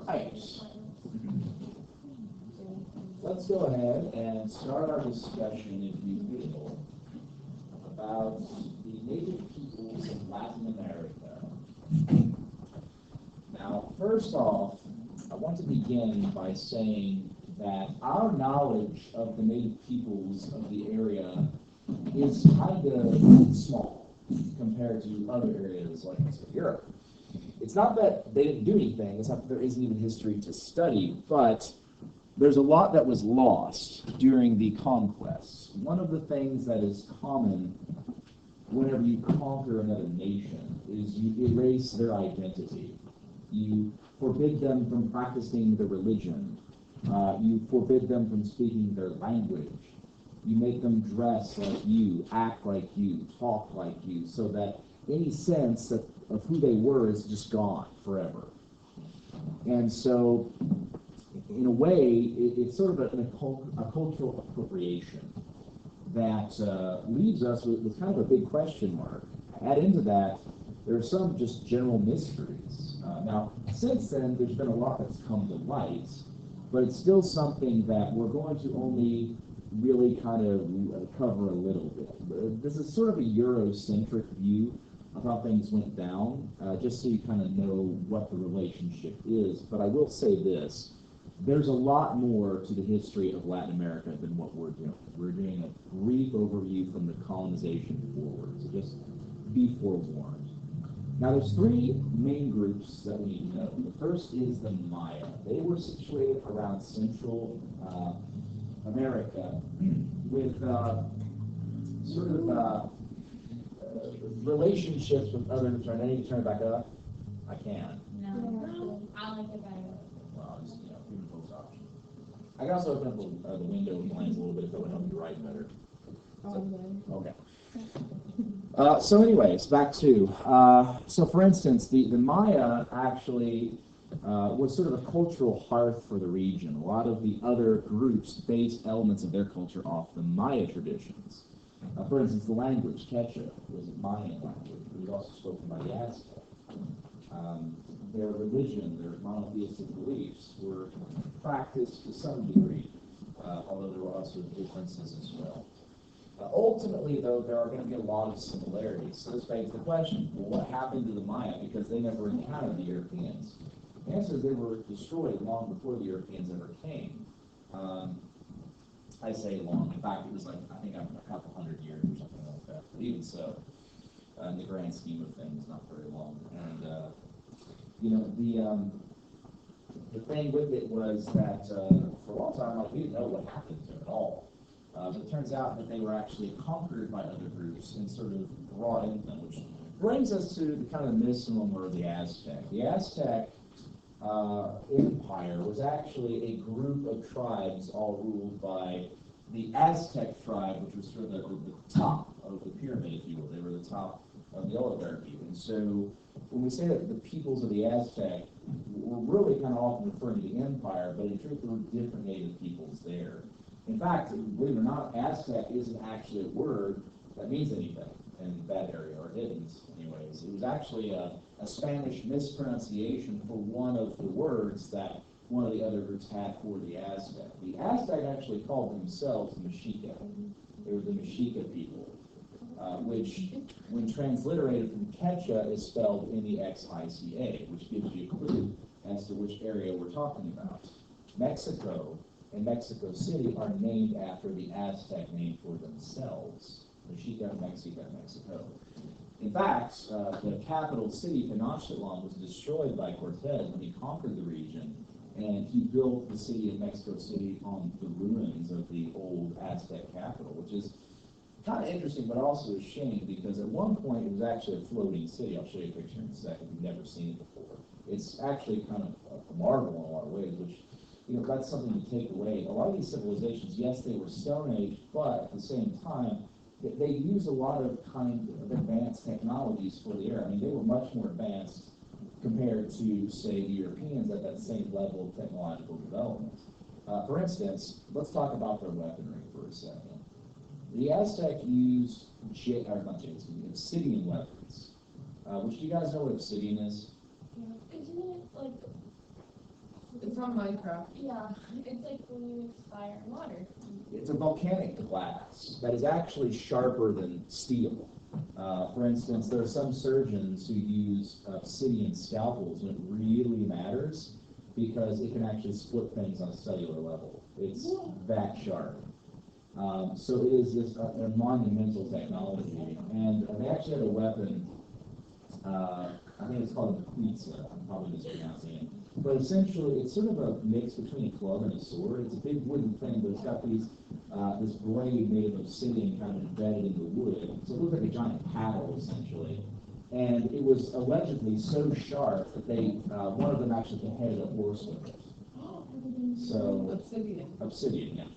right. Let's go ahead and start our discussion, if you will, about the native peoples of Latin America. Now, first off, I want to begin by saying that our knowledge of the native peoples of the area is kind of small compared to other areas like Europe. It's not that they didn't do anything, it's not that there isn't even history to study, but there's a lot that was lost during the conquests. One of the things that is common whenever you conquer another nation is you erase their identity. You forbid them from practicing their religion. You forbid them from speaking their language. You make them dress like you, act like you, talk like you, so that any sense of who they were is just gone forever. And so, in a way, it's sort of a cultural appropriation that leaves us with kind of a big question mark. Add into that, there are some just general mysteries. Now, since then, there's been a lot that's come to light, but it's still something that we're going to only really kind of cover a little bit. This is sort of a Eurocentric view of how things went down, just so you kind of know what the relationship is. But I will say this, there's a lot more to the history of Latin America than what we're doing. We're doing a brief overview from the colonization forward, so just be forewarned. Now, there's three main groups that we need to know. The first is the Maya. They were situated around Central America with sort of relationships with others. I need to turn it back up. I can. No, I like it better. Well, just, human folks option. I can also open up the window and blinds a little bit if that would help you write better. Okay. So anyways, back to, so for instance, the Maya actually was sort of a cultural hearth for the region. A lot of the other groups based elements of their culture off the Maya traditions. For instance, the language, Quechua, was a Mayan language. It was also spoken by the Aztec. Their religion, their monotheistic beliefs were practiced to some degree, although there were also differences as well. Ultimately, though, there are going to be a lot of similarities. So this begs the question, well, what happened to the Maya because they never encountered the Europeans? The answer is they were destroyed long before the Europeans ever came. I say long. In fact, it was like, I think, a couple hundred years or something like that. But even so, in the grand scheme of things, not very long. And, the thing with it was that for a long time, like, we didn't know what happened to them at all. But it turns out that they were actually conquered by other groups and sort of brought into them, which brings us to the kind of misnomer of the Aztec. The Aztec Empire was actually a group of tribes all ruled by the Aztec tribe, which was sort of the top of the pyramid, if you will. They were the top of the oligarchy. And so when we say that the peoples of the Aztec, we're really kind of often referring to the empire, but in truth, there were different native peoples there. In fact, believe it or not, Aztec isn't actually a word that means anything in that area, or didn't anyways. It was actually a Spanish mispronunciation for one of the words that one of the other groups had for the Aztec. The Aztec actually called themselves Mexica. They were the Mexica people, which, when transliterated from Quechua, is spelled Mexica, which gives you a clue as to which area we're talking about. Mexico and Mexico City are named after the Aztec name for themselves. Mexica, Mexico. In fact, the capital city, Tenochtitlan, was destroyed by Cortez when he conquered the region, and he built the city of Mexico City on the ruins of the old Aztec capital, which is kind of interesting, but also a shame, because at one point it was actually a floating city. I'll show you a picture in a second. You've never seen it before. It's actually kind of a marvel in a lot of ways, which, that's something to take away. A lot of these civilizations, yes, they were Stone Age, but at the same time, they used a lot of kind of advanced technologies for the era. I mean, they were much more advanced compared to, say, the Europeans at that same level of technological development. For instance, let's talk about their weaponry for a second. The Aztec used obsidian weapons, which, do you guys know what obsidian is? Yeah. Isn't it like It's on Minecraft. Yeah, it's like when you expire in water. It's a volcanic glass that is actually sharper than steel. For instance, there are some surgeons who use obsidian scalpels when it really matters because it can actually split things on a cellular level. It's that sharp. So it is this a monumental technology, and they actually had a weapon. I think it's called a Quetzal. I'm probably mispronouncing it. But essentially, it's sort of a mix between a club and a sword. It's a big wooden thing, but it's got this blade made of obsidian kind of embedded in the wood. So it looks like a giant paddle, essentially. And it was allegedly so sharp that one of them actually beheaded a horse with it. So obsidian, yeah.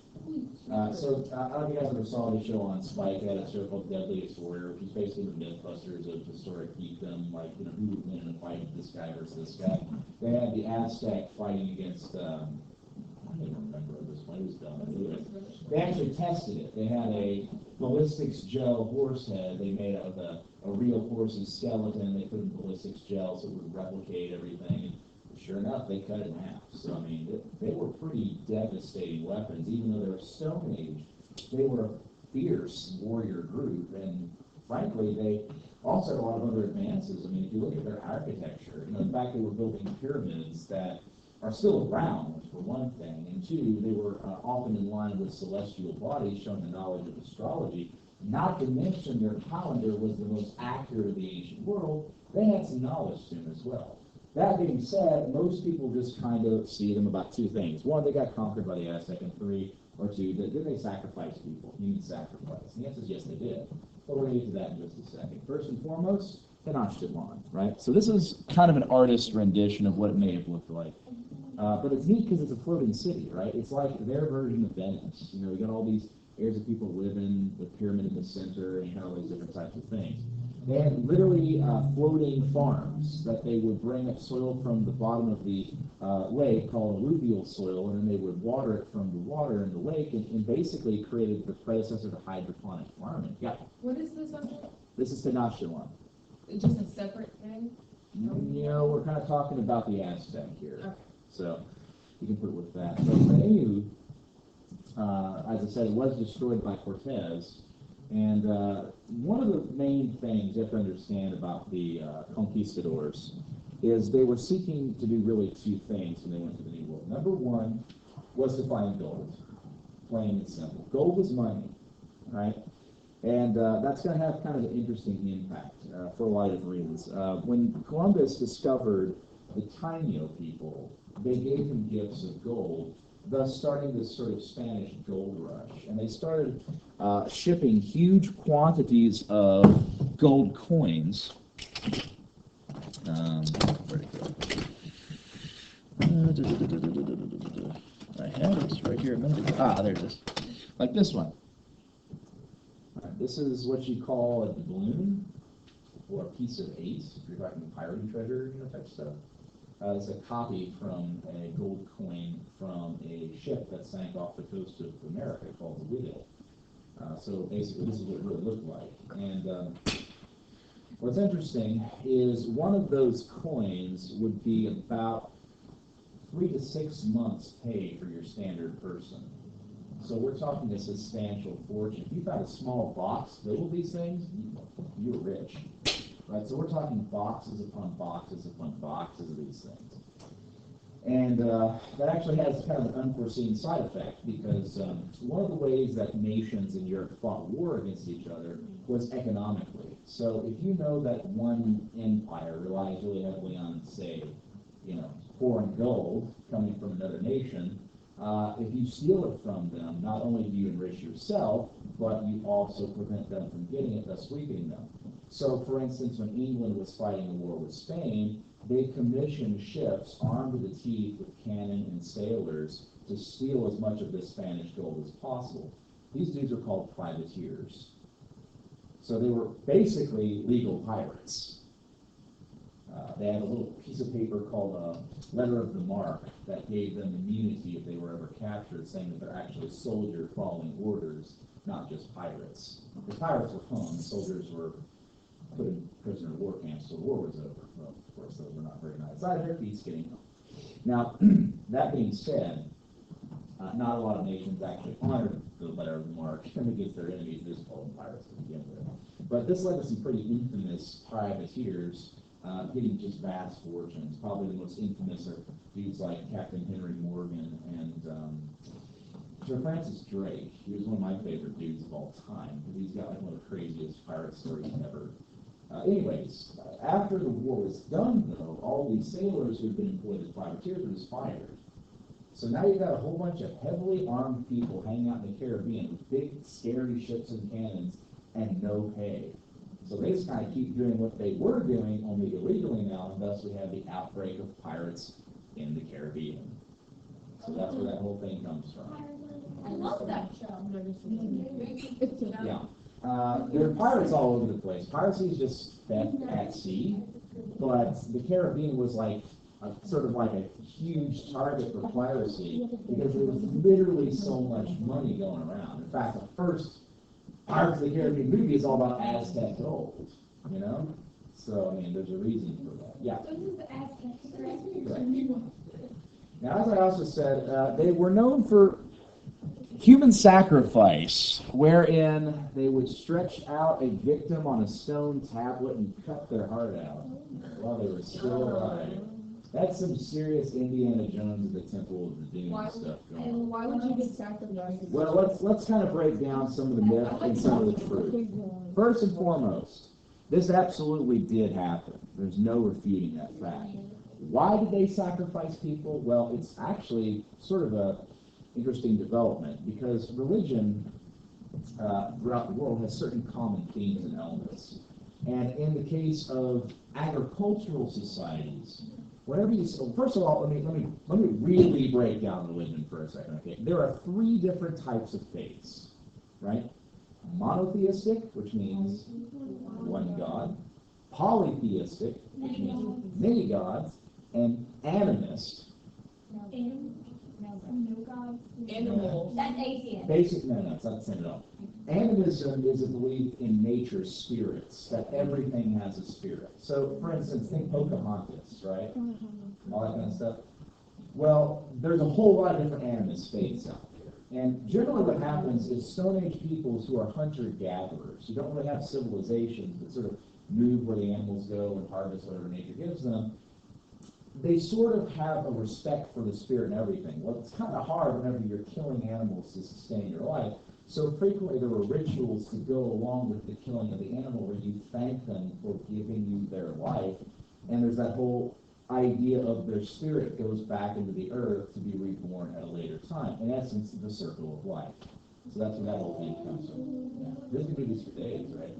I don't know if you guys ever saw the show on Spike. They had a show called Deadliest Warrior, which is basically the Mythbusters of historic geekdom, like, who would win in a fight, this guy versus this guy. They had the Aztec fighting against, I don't even remember at this point, it was dumb. They actually tested it. They had a ballistics gel horse head they made out of a real horse's skeleton. They put in ballistics gel so it would replicate everything. Sure enough, they cut it in half. So, I mean, they were pretty devastating weapons. Even though they were Stone Age, they were a fierce warrior group. And frankly, they also had a lot of other advances. I mean, if you look at their architecture, the fact they were building pyramids that are still around, for one thing. And two, they were often in line with celestial bodies, showing the knowledge of astrology. Not to mention their calendar was the most accurate of the ancient world. They had some knowledge to them as well. That being said, most people just kind of see them about two things. One, they got conquered by the Aztec, and three, or two, did they sacrifice people? Human sacrifice. And the answer is yes, they did. But we're going to get to that in just a second. First and foremost, Tenochtitlan, right? So this is kind of an artist's rendition of what it may have looked like. But it's neat because it's a floating city, right? It's like their version of Venice. We got all these areas of people living, the pyramid in the center, and all these different types of things. They had literally floating farms that they would bring up soil from the bottom of the lake called alluvial soil, and then they would water it from the water in the lake, and basically created the predecessor to hydroponic farming. Yeah. What is this under? This is Tenochtitlan. It's just a separate thing? We're kind of talking about the Aztec here. Okay. So you can put it with that. But anywho, as I said, it was destroyed by Cortez. And one of the main things you have to understand about the conquistadors is they were seeking to do really two things when they went to the New World. Number one was to find gold, plain and simple. Gold was money, right? And that's going to have kind of an interesting impact for a lot of reasons. When Columbus discovered the Taino people, they gave him gifts of gold, thus starting this sort of Spanish gold rush. And they started shipping huge quantities of gold coins. Where'd it go? I had it right here a minute ago. Ah, there it is. Like this one. This is what you call a doubloon, or a piece of eight, if you're talking pirating treasure, type stuff. It's a copy from a gold coin from a ship that sank off the coast of America called the Whale. So basically, this is what it really looked like. And what's interesting is one of those coins would be about 3 to 6 months' pay for your standard person. So we're talking a substantial fortune. If you found a small box filled with these things, you're rich. Right, so we're talking boxes upon boxes upon boxes of these things. And that actually has kind of an unforeseen side effect because one of the ways that nations in Europe fought war against each other was economically. So if you know that one empire relies really heavily on, say, foreign gold coming from another nation, if you steal it from them, not only do you enrich yourself, but you also prevent them from getting it, thus weakening them. So, for instance, when England was fighting the war with Spain, they commissioned ships armed to the teeth with cannon and sailors to steal as much of this Spanish gold as possible. These dudes were called privateers. So they were basically legal pirates. They had a little piece of paper called a letter of the mark that gave them immunity if they were ever captured, saying that they're actually soldiers following orders, not just pirates. The pirates were hung, the soldiers were put in prisoner of war camps till the war was over. Well, of course, those were not very nice. Either, peace getting home. Now, that being said, not a lot of nations actually honored the letter of the mark against their enemies. They just called them pirates to begin with. But this led to some pretty infamous privateers getting just vast fortunes. Probably the most infamous are dudes like Captain Henry Morgan and Sir Francis Drake. He was one of my favorite dudes of all time because he's got like one of the craziest pirate stories ever. Anyways, after the war was done, though, all these sailors who had been employed as privateers were just fired. So now you've got a whole bunch of heavily armed people hanging out in the Caribbean with big, scary ships and cannons and no pay. So they just kind of keep doing what they were doing, only illegally now, and thus we have the outbreak of pirates in the Caribbean. So that's where that whole thing comes from. I love that show. Yeah. There are pirates all over the place. Piracy is just theft at sea, but the Caribbean was like sort of like a huge target for piracy because there was literally so much money going around. In fact, the first Pirates of the Caribbean movie is all about Aztec gold, you know? So, I mean, there's a reason for that. Yeah. So this is the Aztecs, correct? Right. Now, as I also said, they were known for human sacrifice, wherein they would stretch out a victim on a stone tablet and cut their heart out while they were still alive. That's some serious Indiana Jones at the Temple of the Doom stuff going on. And why would you get sacrificed? Well, let's kind of break down some of the myth and some of the truth. First and foremost, this absolutely did happen. There's no refuting that fact. Why did they sacrifice people? Well, it's actually sort of a interesting development because religion throughout the world has certain common themes and elements. And in the case of agricultural societies, whenever you first of all, let me really break down religion for a second. Okay, there are three different types of faiths, right? Monotheistic, which means one God; polytheistic, which means many gods; and animist. Animals. That's atheist. Basic, no, that's not the same at all. Animism is a belief in nature's spirits, that everything has a spirit. So, for instance, think Pocahontas, right? All that kind of stuff. Well, there's a whole lot of different animist faiths out there. And generally what happens is Stone Age peoples who are hunter-gatherers, who don't really have civilizations, but sort of move where the animals go and harvest whatever nature gives them, they sort of have a respect for the spirit and everything. Well, it's kind of hard whenever you're killing animals to sustain your life. So frequently there were rituals to go along with the killing of the animal where you thank them for giving you their life. And there's that whole idea of their spirit goes back into the earth to be reborn at a later time. In essence, the circle of life. So that's where that whole thing comes from. Yeah. This could do this for days, right?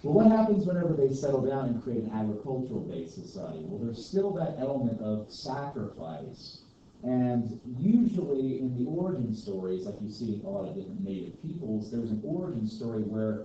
Well, what happens whenever they settle down and create an agricultural-based society? Well, there's still that element of sacrifice. And usually in the origin stories, like you see in a lot of different native peoples, there's an origin story where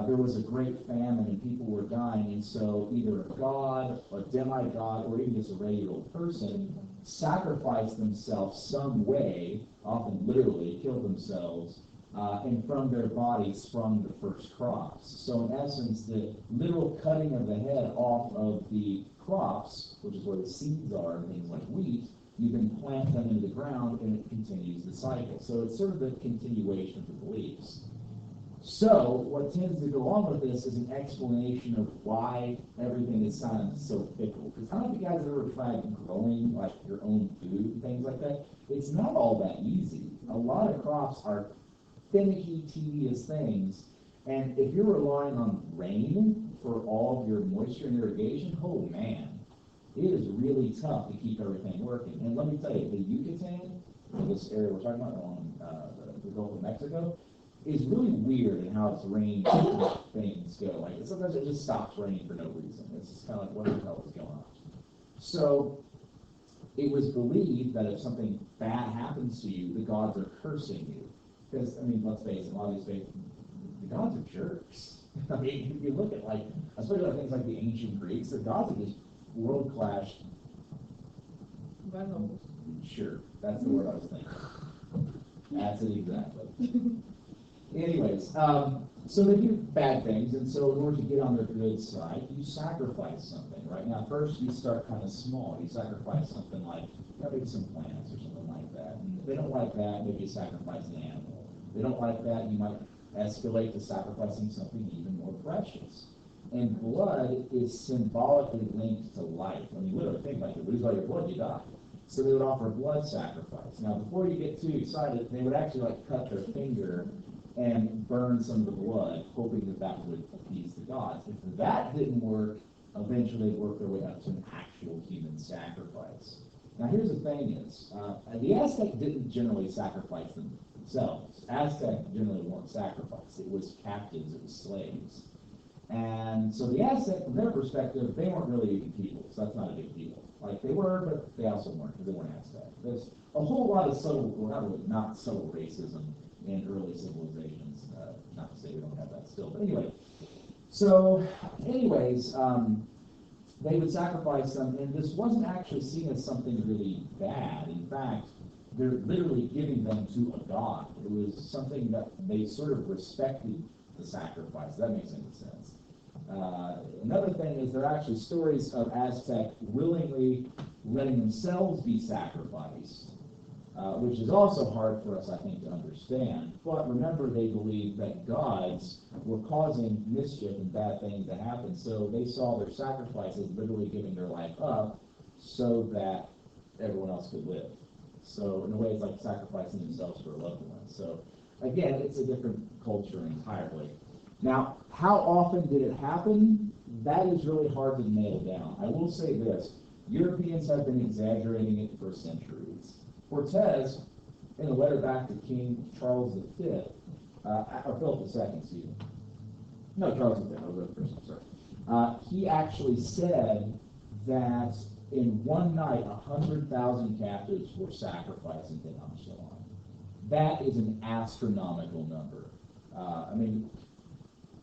there was a great famine and people were dying, and so either a god, a demigod, or even just a regular person sacrificed themselves some way, often literally killed themselves, and from their body sprung the first crops. So in essence, the literal cutting of the head off of the crops, which is where the seeds are and things like wheat, you then plant them into the ground and it continues the cycle. So it's sort of the continuation of the beliefs. So what tends to go along with this is an explanation of why everything is kind of so fickle. Because I don't know if you guys have ever tried growing like your own food and things like that. It's not all that easy. A lot of crops are finicky, tedious things. And if you're relying on rain for all of your moisture and irrigation, oh man, it is really tough to keep everything working. And let me tell you, the Yucatan, this area we're talking about on the Gulf of Mexico, is really weird in how its rain things go. Like sometimes it just stops raining for no reason. It's just kind of like, what the hell is going on? So it was believed that if something bad happens to you, the gods are cursing you. Because, I mean, let's face it, a lot of these faiths, the gods are jerks. I mean, if you look at, like, especially like things like the ancient Greeks, the gods are just world-class. Sure, that's the word I was thinking. That's it exactly. Anyways, So they do bad things, and so in order to get on their good side, you sacrifice something, right? Now, first you start kind of small. You sacrifice something like, maybe some plants or something like that. And if they don't like that, maybe you sacrifice an animal. If they don't like that, you might escalate to sacrificing something even more precious. And blood is symbolically linked to life. I mean, literally, think about it. You lose all your blood, you die. So they would offer blood sacrifice. Now, before you get too excited, they would actually like cut their finger and burn some of the blood, hoping that that would appease the gods. If that didn't work, eventually they'd work their way up to an actual human sacrifice. Now, here's the thing is, the Aztec didn't generally sacrifice themselves. Aztec generally weren't sacrificed. It was captives, it was slaves. And so the Aztec, from their perspective, they weren't really even people, so that's not a big deal. Like, they were, but they also weren't, because they weren't Aztec. There's a whole lot of subtle, well, not subtle racism in early civilizations. Not to say we don't have that still, but anyway. So, anyways, they would sacrifice them, and this wasn't actually seen as something really bad. In fact, they're literally giving them to a god. It was something that they sort of respected the sacrifice. That makes any sense. Another thing is there are actually stories of Aztec willingly letting themselves be sacrificed, which is also hard for us, I think, to understand. But remember, they believed that gods were causing mischief and bad things to happen, so they saw their sacrifices literally giving their life up so that everyone else could live. So in a way, it's like sacrificing themselves for a loved one. So again, it's a different culture entirely. Now, how often did it happen? That is really hard to nail down. I will say this. Europeans have been exaggerating it for centuries. Cortez, in a letter back to King Charles V, or Philip II, excuse me. No, Charles V, I was the first, sorry. He actually said that in one night, 100,000 captives were sacrificed in Tenochtitlan. That is an astronomical number. I mean,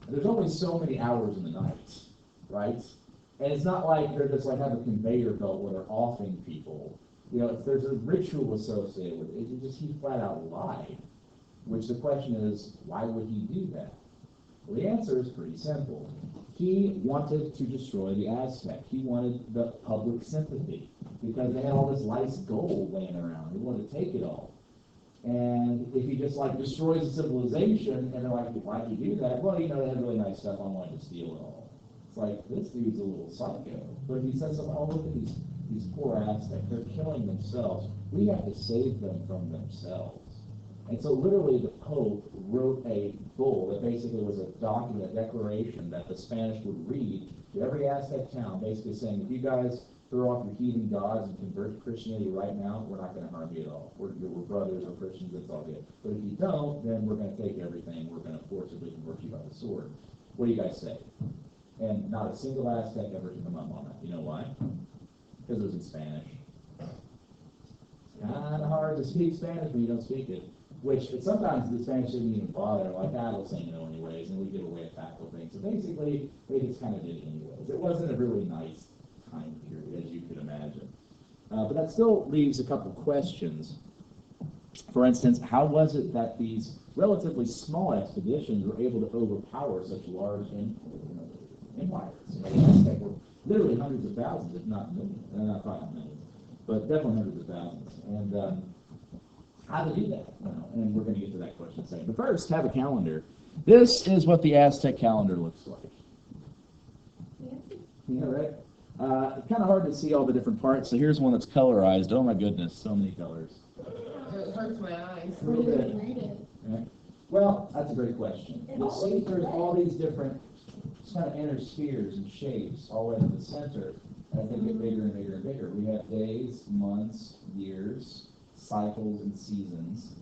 there's only so many hours in the night, right? And it's not like they're just like have a conveyor belt where they're offing people. You know, if there's a ritual associated with it, he flat out lied. Which the question is, why would he do that? Well, the answer is pretty simple. He wanted to destroy the Aztec. He wanted the public sympathy because they had all this nice gold laying around. He wanted to take it all. And if he just like destroys the civilization, and they're like, why'd you do that? Well, you know, they had really nice stuff. I wanted to steal it all. It's like, this dude's a little psycho. But if he says, oh, look at these poor Aztecs, they're killing themselves. We have to save them from themselves. And so literally the Pope wrote a bull that basically was a document, a declaration that the Spanish would read to every Aztec town, basically saying, if you guys throw off your heathen gods and convert to Christianity right now, we're not going to harm you at all. We're brothers, we're Christians, it's all good. But if you don't, then we're going to take everything, we're going to forcibly convert you by the sword. What do you guys say? And not a single Aztec ever took them up on that. You know why? Because it was in Spanish. It's kind of hard to speak Spanish when you don't speak it. Which sometimes the Spanish didn't even bother, like, we'll say no anyways, and we give away a tackle thing. So basically, they just kind of did it anyways. It wasn't a really nice time period, as you could imagine. But that still leaves a couple questions. For instance, how was it that these relatively small expeditions were able to overpower such large empires? You know, the Aztec were literally hundreds of thousands, if not millions. Not quite millions, but definitely hundreds of thousands. And how to do that? And we're going to get to that question in a second. But first, have a calendar. This is what the Aztec calendar looks like. Yeah, right? Kind of hard to see all the different parts. So here's one that's colorized. Oh my goodness, so many colors. It hurts my eyes. A little bit. Yeah. Well, that's a great question. You'll see there's all these different kind of inner spheres and shapes all the way to the center. And they get bigger and bigger and bigger. We have days, months, years, cycles, and seasons.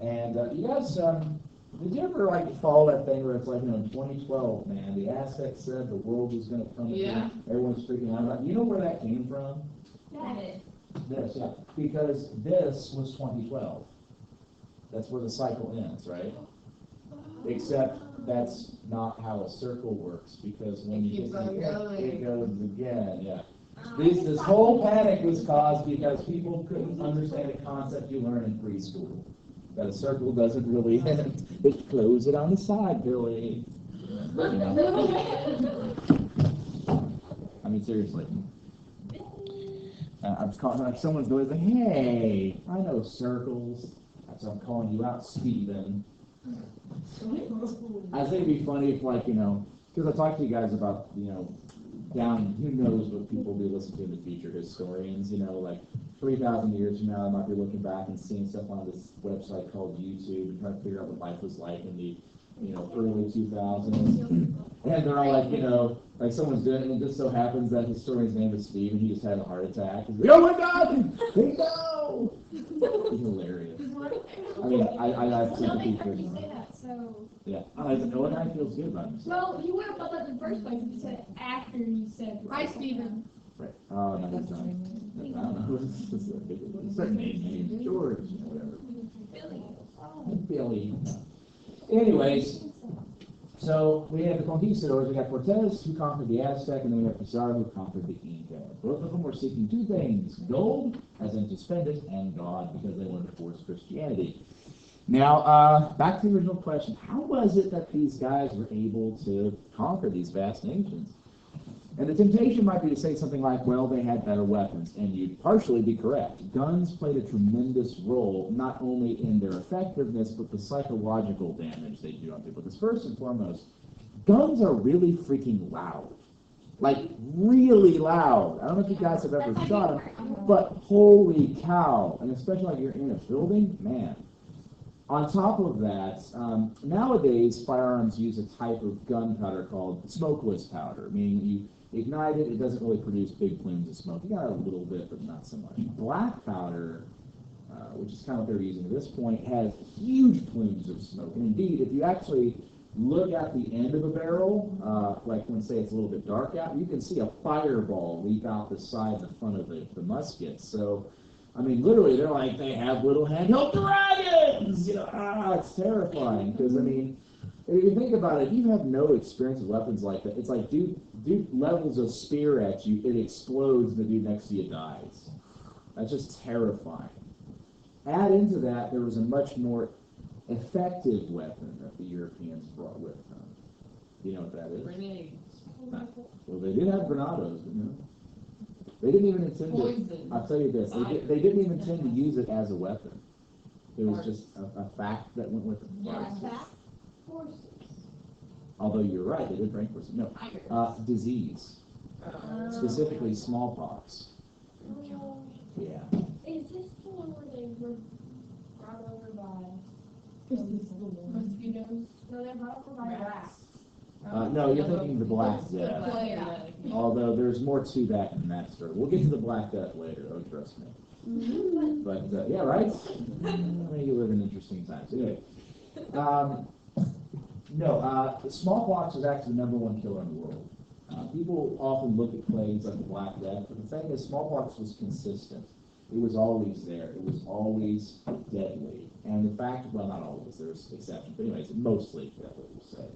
And you guys, did you ever like follow that thing where it's like, in 2012, man, the Aztecs said the world was going to come to everyone's freaking out about it. You know where that came from? This, yeah. Because this was 2012. That's where the cycle ends, right? Except that's not how a circle works, because when you get it goes again, yeah. This whole panic was caused because people couldn't understand a concept you learn in preschool. That a circle doesn't really end. It close it on the side, Billy. You know? I mean, seriously. I'm calling, like someone's going like, hey, I know circles. So I'm calling you out, Steven. I think it'd be funny if, like, because I talked to you guys about, down, who knows what people will be listening to in the future, historians, like 3,000 years from now, I might be looking back and seeing stuff on this website called YouTube and trying to figure out what life was like in the, early 2000s. And they're all like, like someone's doing it, and it just so happens that historian's name is Steve, and he just had a heart attack. And like, oh my God! They know! It's hilarious. I mean, I have sympathy for him. Yeah, I know what I feels good about him. Well, you would have thought that in the first place if you said it after you said. Hi, Stephen. Right. Oh, no, he's not. I don't know. It's a certain name, George, whatever. Billy. Billy. Anyways, so we have the conquistadors. We got Cortez, who conquered the Aztec, and then we have Pizarro, who conquered the Inca. Both of them were seeking two things: gold, as in to spend it, and God, because they wanted to force Christianity. Now, back to the original question: how was it that these guys were able to conquer these vast nations? And the temptation might be to say something like, well, they had better weapons, and you'd partially be correct. Guns played a tremendous role, not only in their effectiveness, but the psychological damage they do on people. Because first and foremost, guns are really freaking loud. Like, really loud. I don't know if you guys have ever shot them, but holy cow. And especially like you're in a building, man. On top of that, nowadays, firearms use a type of gunpowder called smokeless powder, meaning you ignite it, it doesn't really produce big plumes of smoke. You got a little bit, but not so much. Black powder, which is kind of what they're using at this point, has huge plumes of smoke. And indeed, if you actually look at the end of a barrel, like when, say, it's a little bit dark out, you can see a fireball leap out the side and the front of the musket. So, I mean, literally, they're like, they have little handheld dragons! It's terrifying, because, I mean, if you think about it, you have no experience with weapons like that. It's like, dude levels a spear at you, it explodes, and the dude next to you dies. That's just terrifying. Add into that, there was a much more effective weapon that the Europeans brought with them. Do you know what that is? Grenades. Well, they did have grenados, but they didn't even intend to. I'll tell you this, they didn't even intend to use it as a weapon. It was just a fact that went with it. Horses. Although you're right, they did bring horses. No, disease, specifically smallpox. Yeah. Is this the one where they were brought over by mosquitoes? No, they're brought over by rats. No, you're thinking the Black Death. Although there's more to that in that story. We'll get to the Black Death later, oh, trust me. But, yeah, right? I mean, you live in interesting times. Anyway. No, smallpox was actually the #1 killer in the world. People often look at plagues like the Black Death, but the thing is, smallpox was consistent. It was always there. It was always deadly. And the fact, well, not always, there's exceptions, but anyways, mostly deadly, we'll say.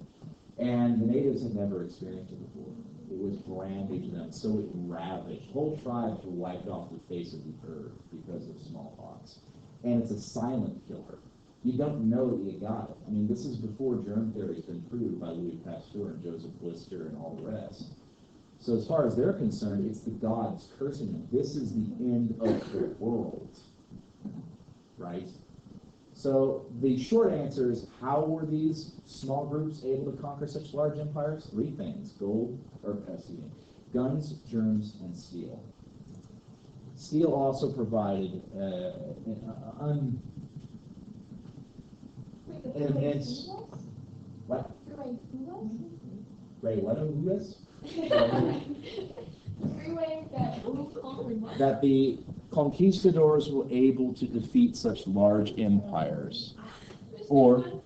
And the natives had never experienced it before. It was brand new to them, so it ravaged. Whole tribes were wiped off the face of the earth because of smallpox. And it's a silent killer. You don't know that you got it. I mean, this is before germ theory has been proved by Louis Pasteur and Joseph Lister and all the rest. So as far as they're concerned, it's the gods cursing them. This is the end of the world, right? So the short answer is, how were these small groups able to conquer such large empires? Three things: guns, germs, and steel. Steel also provided immense. What? Ray, what who is? That the conquistadors were able to defeat such large empires. Or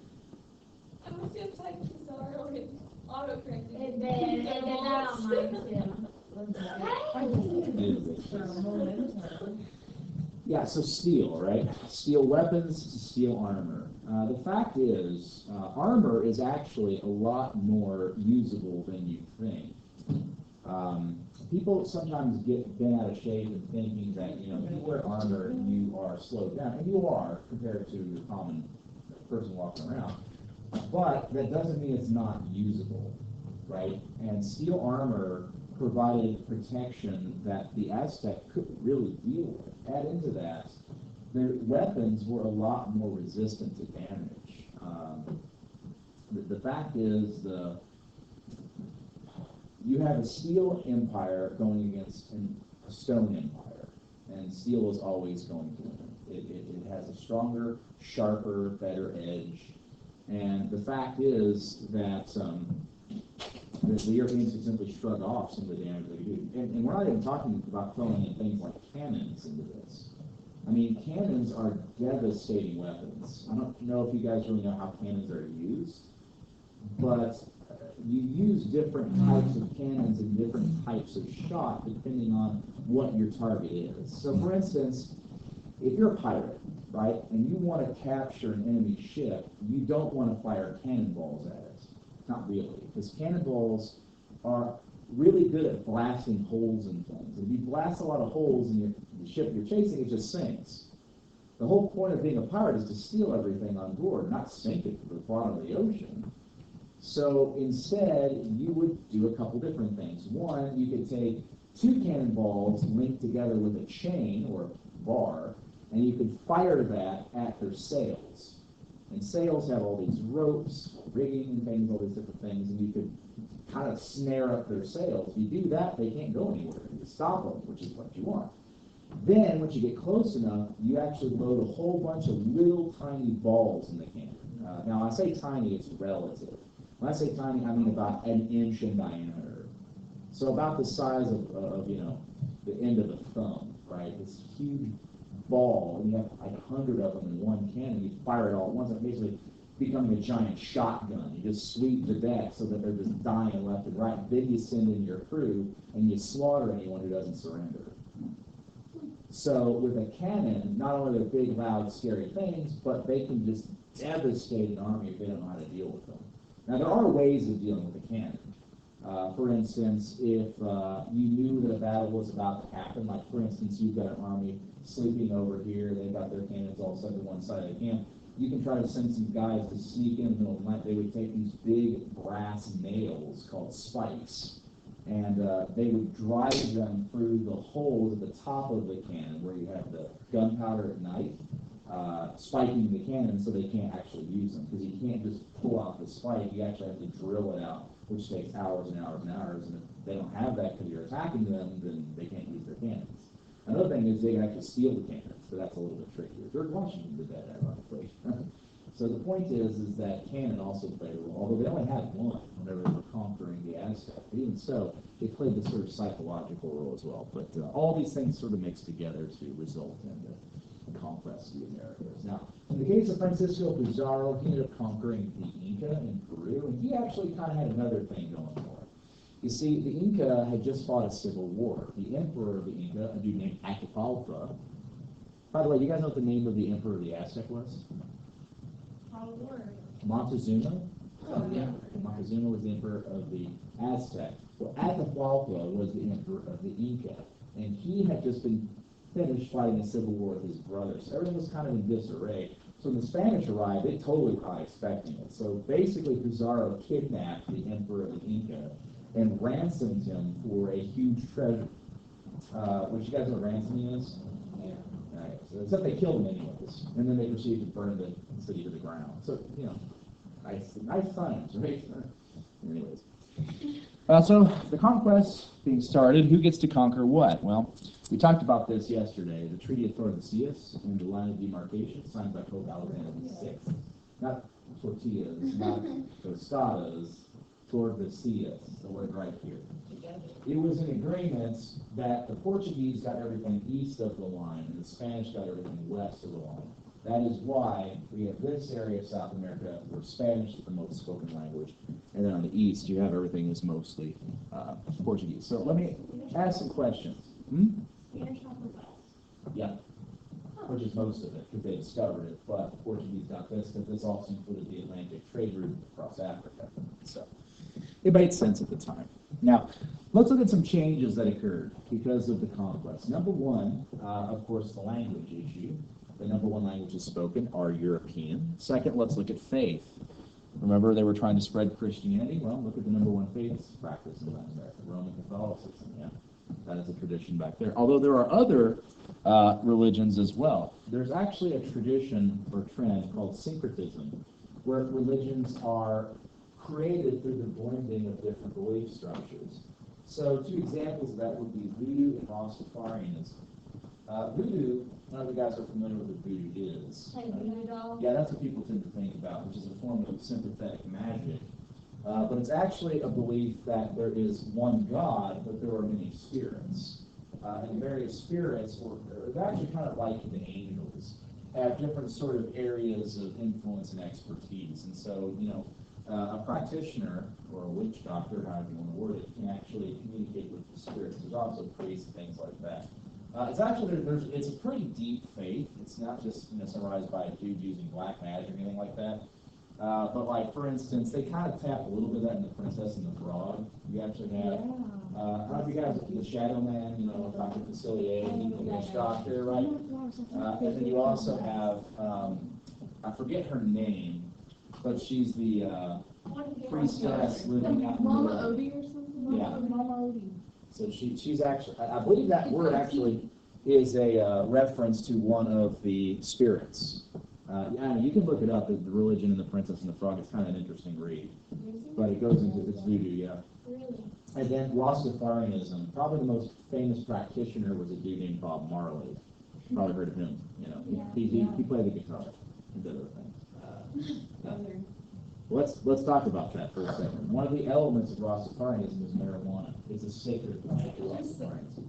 yeah, so steel, right? Steel weapons, steel armor. The fact is, armor is actually a lot more usable than you think. people sometimes get bent out of shape in thinking that, you know, if you wear armor, you are slowed down, and you are compared to the common person walking around. But that doesn't mean it's not usable, right? And steel armor provided protection that the Aztec couldn't really deal with. Add into that, their weapons were a lot more resistant to damage. The fact is, you have a steel empire going against a stone empire, and steel is always going to win. It has a stronger, sharper, better edge, and the fact is that the Europeans could simply shrug off some of the damage they do. And we're not even talking about throwing in things like cannons into this. I mean, cannons are devastating weapons. I don't know if you guys really know how cannons are used, but you use different types of cannons and different types of shot depending on what your target is. So for instance, if you're a pirate, right, and you want to capture an enemy ship, you don't want to fire cannonballs at it. Not really, because cannonballs are really good at blasting holes in things. If you blast a lot of holes in the ship you're chasing, it just sinks. The whole point of being a pirate is to steal everything on board, not sink it to the bottom of the ocean. So instead, you would do a couple different things. One, you could take two cannonballs linked together with a chain or a bar, and you could fire that at their sails. And sails have all these ropes, rigging and things, all these different things, and you could kind of snare up their sails. If you do that, they can't go anywhere. You stop them, which is what you want. Then, once you get close enough, you actually load a whole bunch of little tiny balls in the cannon. Now, I say tiny, it's relative. When I say tiny, I mean about an inch in diameter. So about the size of you know, the end of a thumb, right? This huge ball, and you have like 100 of them in one cannon. You fire it all at once, and basically becoming a giant shotgun. You just sweep the deck so that they're just dying left and right. Then you send in your crew, and you slaughter anyone who doesn't surrender. So with a cannon, not only are they big, loud, scary things, but they can just devastate an army if they don't know how to deal with them. Now, there are ways of dealing with a cannon. For instance, if you knew that a battle was about to happen, like for instance, you've got an army sleeping over here, they've got their cannons all set to one side of the camp, you can try to send some guys to sneak in the middle of the night. They would take these big brass nails called spikes, and they would drive them through the holes at the top of the cannon where you have the gunpowder at night, spiking the cannon so they can't actually use them, because you can't just pull out the spike, you actually have to drill it out, which takes hours and hours and hours, and if they don't have that because you're attacking them, then they can't use their cannons. Another thing is they can actually steal the cannons, so that's a little bit trickier. George Washington did that, ironically. So the point is that cannon also played a role, although they only had one whenever they were conquering the Aztecs. But even so, it played this sort of psychological role as well. But all these things sort of mix together to result in the conquest of the Americas. Now, in the case of Francisco Pizarro, he ended up conquering the Inca in Peru, and he actually kind of had another thing going for him. You see, the Inca had just fought a civil war. The emperor of the Inca, a dude named Atahualpa. By the way, you guys know what the name of the emperor of the Aztec was? Montezuma. Oh, yeah. Montezuma was the emperor of the Aztec. Well, Atahualpa was the emperor of the Inca, and he had just been finished fighting a civil war with his brother. So everything was kind of in disarray. So when the Spanish arrived, they totally were not expecting it. So basically, Pizarro kidnapped the emperor of the Inca and ransomed him for a huge treasure. Which you guys know what ransoming is? Yeah. Right. So except they killed him anyways, and then they proceeded to burn the city to the ground. So, you know, nice science, right? Anyways. So the conquest being started, who gets to conquer what? Well, we talked about this yesterday. The Treaty of Tordesillas and the line of demarcation signed by Pope Alexander VI. Not tortillas, not tostadas, Tordesillas, the word right here. It was an agreement that the Portuguese got everything east of the line and the Spanish got everything west of the line. That is why we have this area of South America where Spanish is the most spoken language, and then on the east you have everything is mostly Portuguese. So let me ask some questions. Spanish off the west. Yeah, which is most of it because they discovered it, but the Portuguese got this because this also included the Atlantic trade route across Africa. So it made sense at the time. Now, let's look at some changes that occurred because of the conquest. Number one, of course, the language issue. The number one languages spoken are European. Second, let's look at faith. Remember, they were trying to spread Christianity? Well, look at the number one faith practice in Latin America, Roman Catholicism. Yeah, that is a tradition back there. Although there are other religions as well. There's actually a tradition or trend called syncretism, where religions are created through the blending of different belief structures. So two examples of that would be voodoo and Rastafarianism. Voodoo, none of you guys are familiar with what voodoo is. Like voodoo doll? Yeah, that's what people tend to think about, which is a form of sympathetic magic. But it's actually a belief that there is one God, but there are many spirits. And various spirits, or they're actually kind of like the angels, have different sort of areas of influence and expertise. And so, a practitioner or a witch doctor, however you want to word it, can actually communicate with the spirits. There's also priests, things like that. It's actually, it's a pretty deep faith. It's not just summarized by a dude using black magic or anything like that. But like, for instance, they kind of tap a little bit of that in The Princess and the Frog. You actually have, I don't know if you guys, the Shadow Man, Dr. Facilier, the witch doctor, right? And then you also have, I forget her name, but she's the priestess living out in Mama the Odie or something? Yeah. Mama Odie. So she's actually, I believe that word actually is a reference to one of the spirits. Yeah, you can look it up, the Religion and the Princess and the Frog. It's kind of an interesting read. But it goes into, it's voodoo, yeah. Really? And then Rastafarianism, probably the most famous practitioner was a dude named Bob Marley. Probably heard of him, He played the guitar and did other things. Let's talk about that for a second. One of the elements of Rastafarianism is marijuana. It's a sacred plant for Rastafarianism.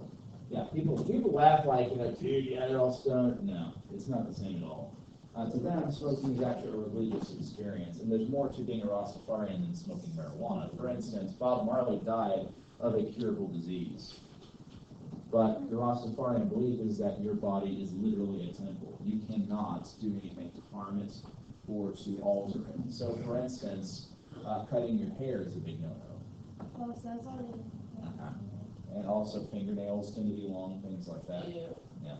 Yeah, people laugh like, dude, yeah, they're all stoned. No, it's not the same at all. To them, smoking is actually a religious experience, and there's more to being a Rastafarian than smoking marijuana. For instance, Bob Marley died of a curable disease. But the Rastafarian belief is that your body is literally a temple. You cannot do anything to harm it or to alter it. So, for instance, cutting your hair is a big no-no. Oh, so that's already. And also fingernails tend to be long, things like that. Yeah.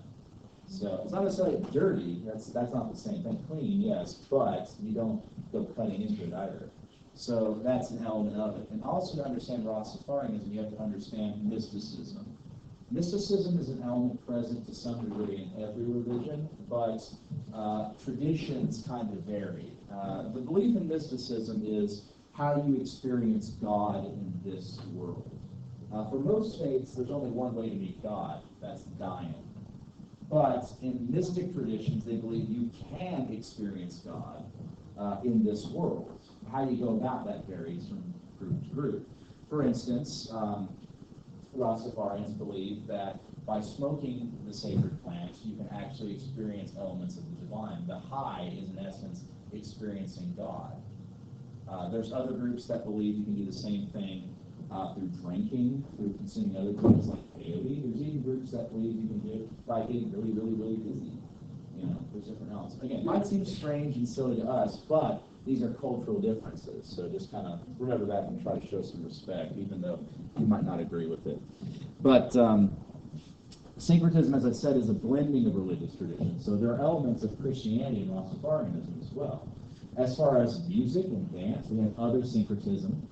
So it's not necessarily dirty. That's not the same thing. Clean, yes, but you don't go cutting into it either. So that's an element of it. And also to understand Rastafarianism, you have to understand mysticism. Mysticism is an element present to some degree in every religion, but traditions kind of vary. The belief in mysticism is how you experience God in this world. For most faiths, there's only one way to meet God. That's dying. But in mystic traditions, they believe you can experience God in this world. How you go about that varies from group to group. For instance, Rastafarians believe that by smoking the sacred plants, you can actually experience elements of the divine. The high is, in essence, experiencing God. There's other groups that believe you can do the same thing through drinking, through consuming other things like peyote. There's even groups that believe you can do it by getting really, really, really busy. There's different elements. Again, it might seem strange and silly to us, but these are cultural differences. So just kind of remember that and try to show some respect, even though you might not agree with it. But syncretism, as I said, is a blending of religious traditions. So there are elements of Christianity and Rastafarianism as well. As far as music and dance, we have other syncretism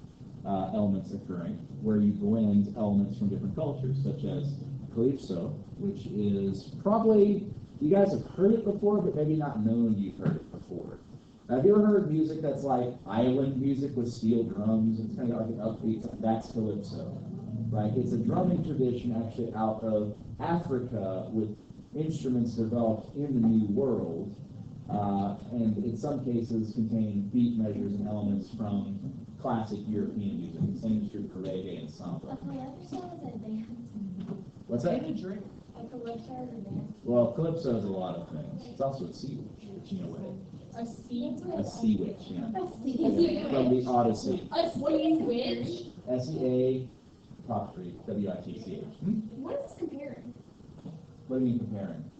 elements occurring, where you blend elements from different cultures, such as calypso, which is probably, you guys have heard it before, but maybe not known you've heard it before. Have you ever heard music that's like island music with steel drums and kind of like an upbeat? That's calypso. Right? It's a drumming tradition actually out of Africa with instruments developed in the New World, and in some cases contain beat measures and elements from classic European music. The same is true for reggae and samba. A calypso is a dance. What's that? Take a drink. A calypso is a dance. Well, calypso is a lot of things. It's also a sea witch, which you know what it is. A sea A sea witch, yeah. witch. From the Odyssey. A sea witch? S-E-A, apostrophe, W-I-T-C-H. What is this comparing? What do you mean comparing?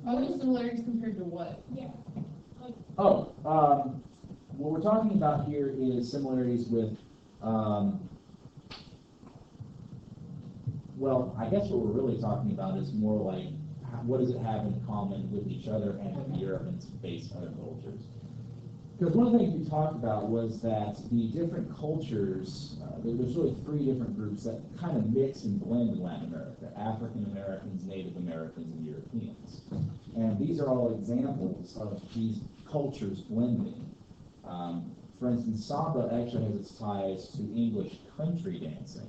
Other similarities compared to what? Yeah. Oh, what we're talking about here is similarities with Well, I guess what we're really talking about is more like, what does it have in common with each other and with Europe and space other cultures? Because one of the things we talked about was that the different cultures, there's really three different groups that kind of mix and blend in Latin America: African Americans, Native Americans, and Europeans. And these are all examples of these cultures blending. For instance, samba actually has its ties to English country dancing,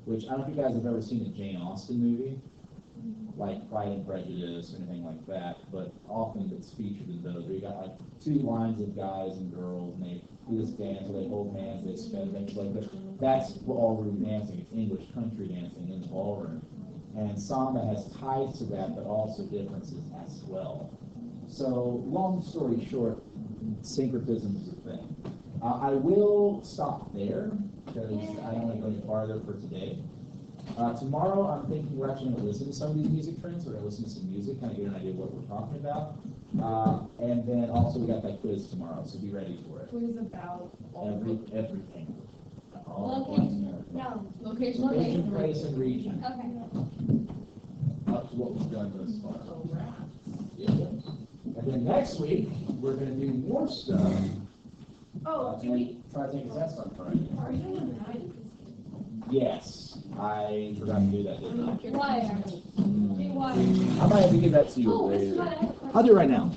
which I don't know if you guys have ever seen a Jane Austen movie, like Pride and Prejudice or anything like that, but often it's featured in those where you got like two lines of guys and girls, and they do this dance where they hold hands, they spin, things like that. That's ballroom dancing. It's English country dancing in the ballroom. And samba has ties to that, but also differences as well. So, long story short, syncretism is a thing. I will stop there because I don't want to go any farther for today. Tomorrow, I'm thinking we're actually going to listen to some of these music trends. We're going to listen to some music, kind of get an idea of what we're talking about. And then also we got that quiz tomorrow, so be ready for it. Quiz about Everything. Location. No. location. Location, place, and region. Okay. Up to what we've done thus far. Yeah. And then next week, we're going to do more stuff. Oh, do we? Try to take a test on Friday. Are you doing that? Yes, I forgot to do that, didn't I? Why? Why? I might have to give that to you Oh, later. this is what I'll do it right now.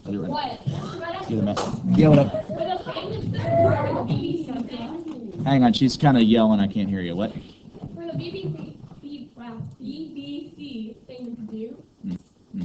I'll do it right What? now. Get a message. Yeah, what up? For the famous BB something. Hang on, she's kind of yelling. I can't hear you. What? For the BBC